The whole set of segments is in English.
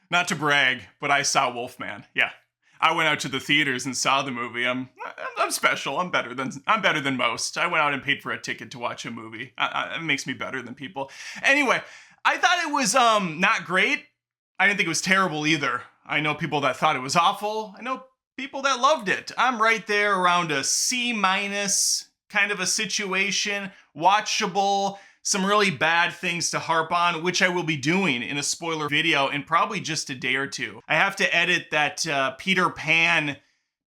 Not to brag, but I saw Wolfman. Yeah. I went out to the theaters and saw the movie. I'm special. I'm better than most. I went out and paid for a ticket to watch a movie. It makes me better than people. Anyway, I thought it was not great. I didn't think it was terrible either. I know people that thought it was awful. I know people that loved it. I'm right there around a C- kind of a situation. Watchable. Some really bad things to harp on, which I will be doing in a spoiler video in probably just a day or two. I have to edit that Peter Pan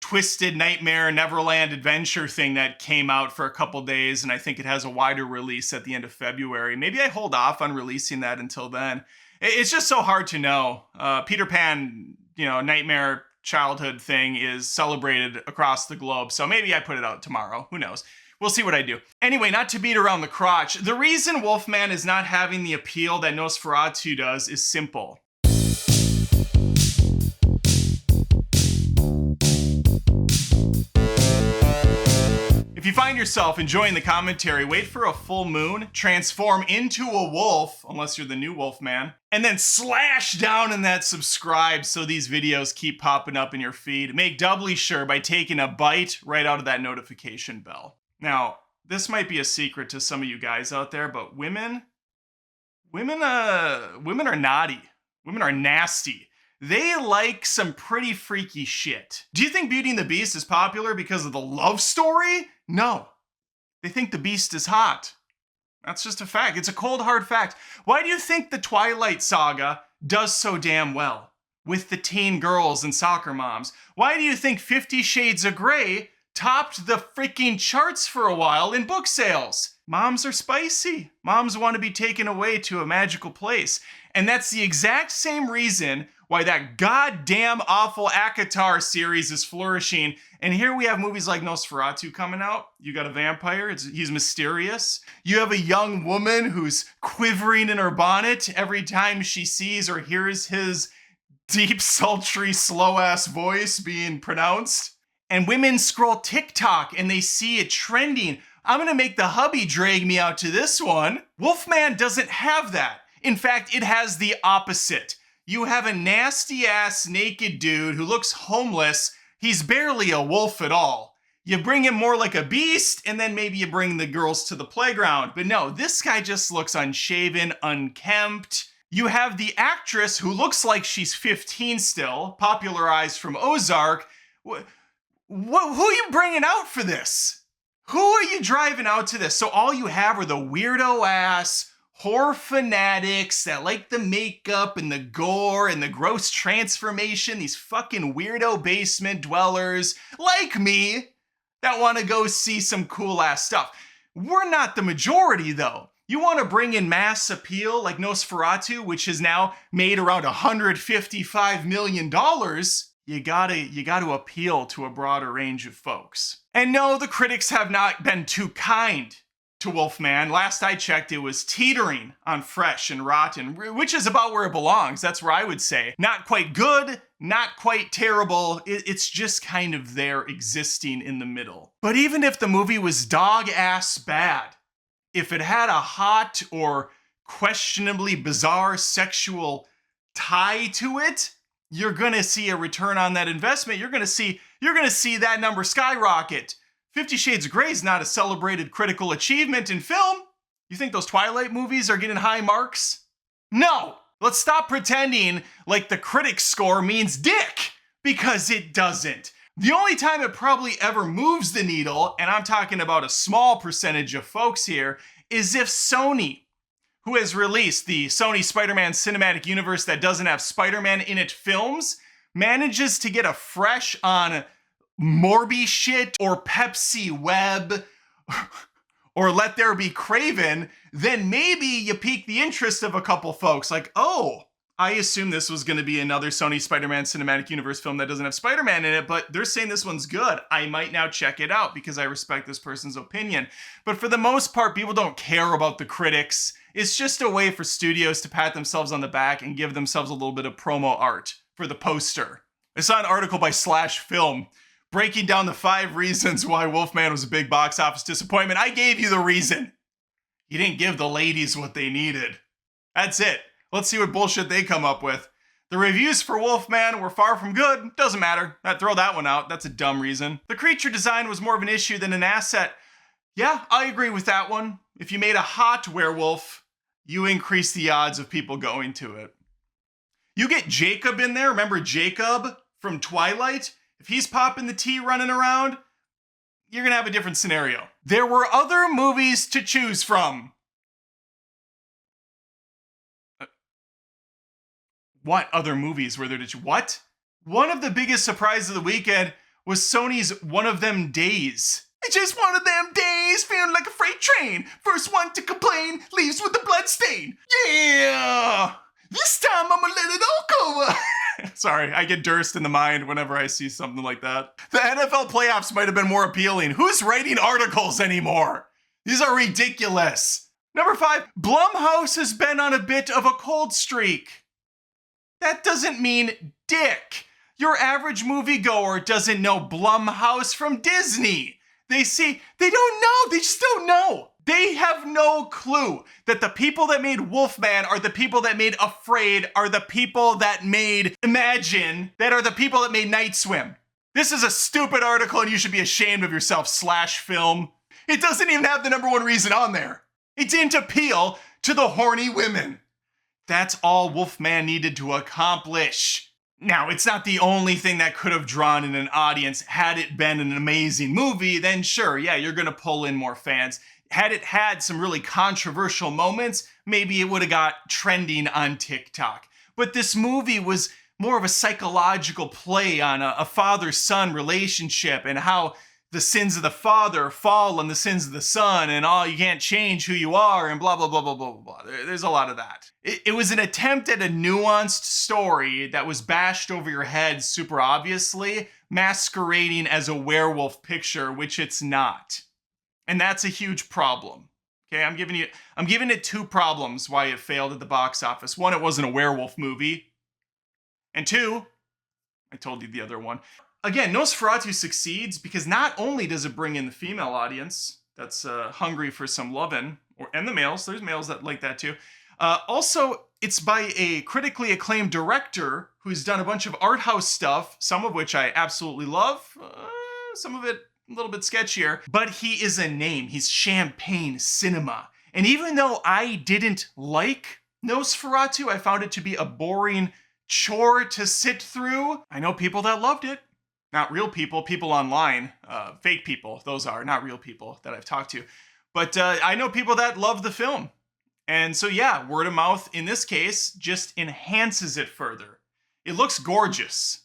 Twisted Nightmare Neverland Adventure thing that came out for a couple days, and I think it has a wider release at the end of February. Maybe I hold off on releasing that until then. It's just so hard to know. Peter Pan, Nightmare childhood thing is celebrated across the globe, so maybe I put it out tomorrow. Who knows? We'll see what I do. Anyway, not to beat around the crotch, the reason Wolfman is not having the appeal that Nosferatu does is simple. If you find yourself enjoying the commentary, wait for a full moon, transform into a wolf, unless you're the new Wolfman, and then slash down in that subscribe so these videos keep popping up in your feed. Make doubly sure by taking a bite right out of that notification bell. Now, this might be a secret to some of you guys out there, but women are naughty. Women are nasty. They like some pretty freaky shit. Do you think Beauty and the Beast is popular because of the love story? No. They think the Beast is hot. That's just a fact. It's a cold, hard fact. Why do you think the Twilight Saga does so damn well with the teen girls and soccer moms? Why do you think 50 Shades of Grey topped the freaking charts for a while in book sales? Moms are spicy. Moms want to be taken away to a magical place. And that's the exact same reason why that goddamn awful ACOTAR series is flourishing. And here we have movies like Nosferatu coming out. You got a vampire, he's mysterious. You have a young woman who's quivering in her bonnet every time she sees or hears his deep, sultry, slow-ass voice being pronounced. And women scroll TikTok and they see it trending. I'm gonna make the hubby drag me out to this one. Wolfman doesn't have that. In fact, it has the opposite. You have a nasty ass naked dude who looks homeless. He's barely a wolf at all. You bring him more like a beast, and then maybe you bring the girls to the playground. But no, this guy just looks unshaven, unkempt. You have the actress who looks like she's 15 still, popularized from Ozark. Who are you bringing out for this? Who are you driving out to this? So all you have are the weirdo ass horror fanatics that like the makeup and the gore and the gross transformation, these fucking weirdo basement dwellers like me that want to go see some cool ass stuff. We're not the majority though. You want to bring in mass appeal like Nosferatu, which has now made around $155 million. You gotta appeal to a broader range of folks. And no, the critics have not been too kind to Wolfman. Last I checked, it was teetering on fresh and rotten, which is about where it belongs. That's where I would say. Not quite good, not quite terrible. It's just kind of there existing in the middle. But even if the movie was dog-ass bad, if it had a hot or questionably bizarre sexual tie to it, you're gonna see a return on that investment. You're gonna see that number skyrocket. 50 Shades of Grey is not a celebrated critical achievement in film. You think those Twilight movies are getting high marks? No! Let's stop pretending like the critic score means dick, because it doesn't. The only time it probably ever moves the needle, and I'm talking about a small percentage of folks here, is if Sony, who has released the Sony Spider-Man Cinematic Universe that doesn't have Spider-Man in it films, manages to get a fresh on Morbi shit or Pepsi Web or Let There Be Craven, then maybe you pique the interest of a couple folks. Like, oh, I assume this was going to be another Sony Spider-Man Cinematic Universe film that doesn't have Spider-Man in it, but they're saying this one's good. I might now check it out because I respect this person's opinion. But for the most part, people don't care about the critics. It's just a way for studios to pat themselves on the back and give themselves a little bit of promo art for the poster. I saw an article by Slash Film breaking down the 5 reasons why Wolfman was a big box office disappointment. I gave you the reason. You didn't give the ladies what they needed. That's it. Let's see what bullshit they come up with. The reviews for Wolfman were far from good. Doesn't matter. I'd throw that one out. That's a dumb reason. The creature design was more of an issue than an asset. Yeah, I agree with that one. If you made a hot werewolf, you increase the odds of people going to it. You get Jacob in there. Remember Jacob from Twilight? If he's popping the tea running around, you're going to have a different scenario. There were other movies to choose from. What other movies were there to choose? What? One of the biggest surprises of the weekend was Sony's One of Them Days. It's just one of them days, feeling like a freight train. First one to complain leaves with a blood stain. Yeah! This time I'm gonna let it all go. Sorry, I get Durst in the mind whenever I see something like that. The NFL playoffs might have been more appealing. Who's writing articles anymore? These are ridiculous. Number 5, Blumhouse has been on a bit of a cold streak. That doesn't mean dick. Your average moviegoer doesn't know Blumhouse from Disney. They don't know. They just don't know. They have no clue that the people that made Wolfman are the people that made Afraid, are the people that made Imagine, that are the people that made Night Swim. This is a stupid article and you should be ashamed of yourself, /film. It doesn't even have the number 1 reason on there. It didn't appeal to the horny women. That's all Wolfman needed to accomplish. Now, it's not the only thing that could have drawn in an audience. Had it been an amazing movie, then sure, yeah, you're gonna pull in more fans. Had it had some really controversial moments, maybe it would have got trending on TikTok. But this movie was more of a psychological play on a father-son relationship and how the sins of the father fall on the sins of the son and you can't change who you are and blah, blah, blah, blah, blah, blah. There's a lot of that. It was an attempt at a nuanced story that was bashed over your head super obviously, masquerading as a werewolf picture, which it's not. And that's a huge problem. Okay, I'm giving it 2 problems why it failed at the box office. 1, it wasn't a werewolf movie. And 2, I told you the other one. Again, Nosferatu succeeds because not only does it bring in the female audience that's hungry for some lovin', and the males, there's males that like that too. Also, it's by a critically acclaimed director who's done a bunch of art house stuff, some of which I absolutely love, some of it a little bit sketchier, but he is a name. He's champagne cinema. And even though I didn't like Nosferatu, I found it to be a boring chore to sit through. I know people that loved it. Not real people, people online, fake people, those are, not real people that I've talked to. But I know people that love the film. And so yeah, word of mouth in this case just enhances it further. It looks gorgeous.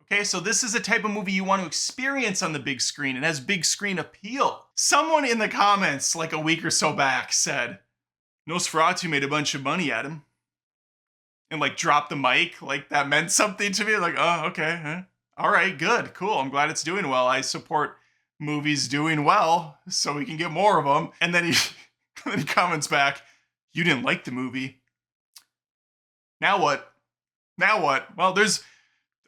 Okay, so this is a type of movie you want to experience on the big screen. It has big screen appeal. Someone in the comments like a week or so back said, Nosferatu made a bunch of money at him. And like dropped the mic, like that meant something to me. Like, oh, okay, huh? All right, good, cool. I'm glad it's doing well. I support movies doing well so we can get more of them. And then he comments back, you didn't like the movie. Now what? Now what? Well,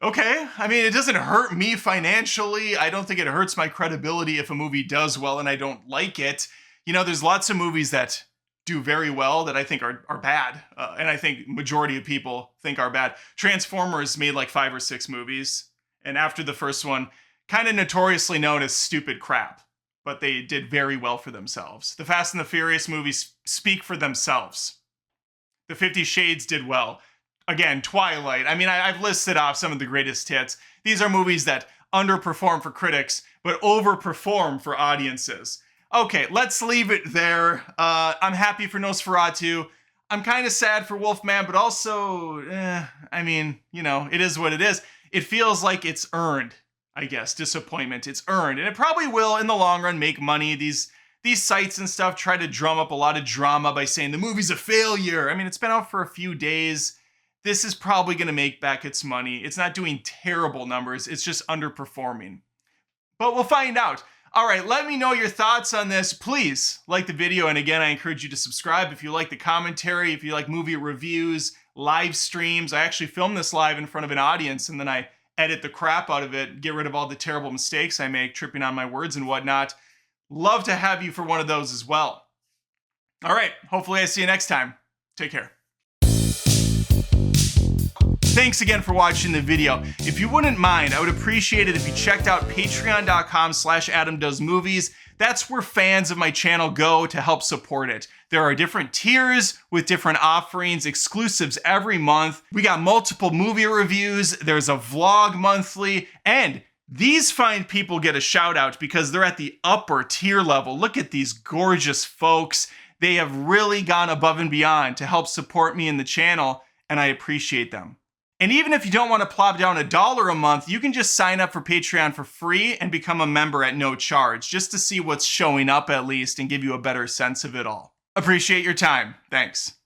okay. I mean, it doesn't hurt me financially. I don't think it hurts my credibility if a movie does well and I don't like it. You know, there's lots of movies that do very well that I think are bad. And I think majority of people think are bad. Transformers made like 5 or 6 movies. And after the first one, kind of notoriously known as stupid crap, but they did very well for themselves. The Fast and the Furious movies speak for themselves. The 50 Shades did well. Again, Twilight. I mean, I've listed off some of the greatest hits. These are movies that underperform for critics, but overperform for audiences. Okay, let's leave it there. I'm happy for Nosferatu. I'm kind of sad for Wolfman, but also, I mean, you know, it is what it is. It feels like it's earned, I guess, disappointment. It's earned. And it probably will, in the long run, make money. These sites and stuff try to drum up a lot of drama by saying the movie's a failure. I mean, it's been out for a few days. This is probably going to make back its money. It's not doing terrible numbers. It's just underperforming. But we'll find out. All right, let me know your thoughts on this. Please like the video. And again, I encourage you to subscribe if you like the commentary, if you like movie reviews, live streams. I actually film this live in front of an audience and then I edit the crap out of it, get rid of all the terrible mistakes I make, tripping on my words and whatnot. Love to have you for one of those as well. All right, hopefully I see you next time. Take care. Thanks again for watching the video. If you wouldn't mind, I would appreciate it if you checked out patreon.com/AdamDoesMovies. That's where fans of my channel go to help support it. There are different tiers with different offerings, exclusives every month. We got multiple movie reviews. There's a vlog monthly, and these fine people get a shout out because they're at the upper tier level. Look at these gorgeous folks. They have really gone above and beyond to help support me in the channel, and I appreciate them. And even if you don't want to plop down $1 a month, you can just sign up for Patreon for free and become a member at no charge, just to see what's showing up at least and give you a better sense of it all. Appreciate your time. Thanks.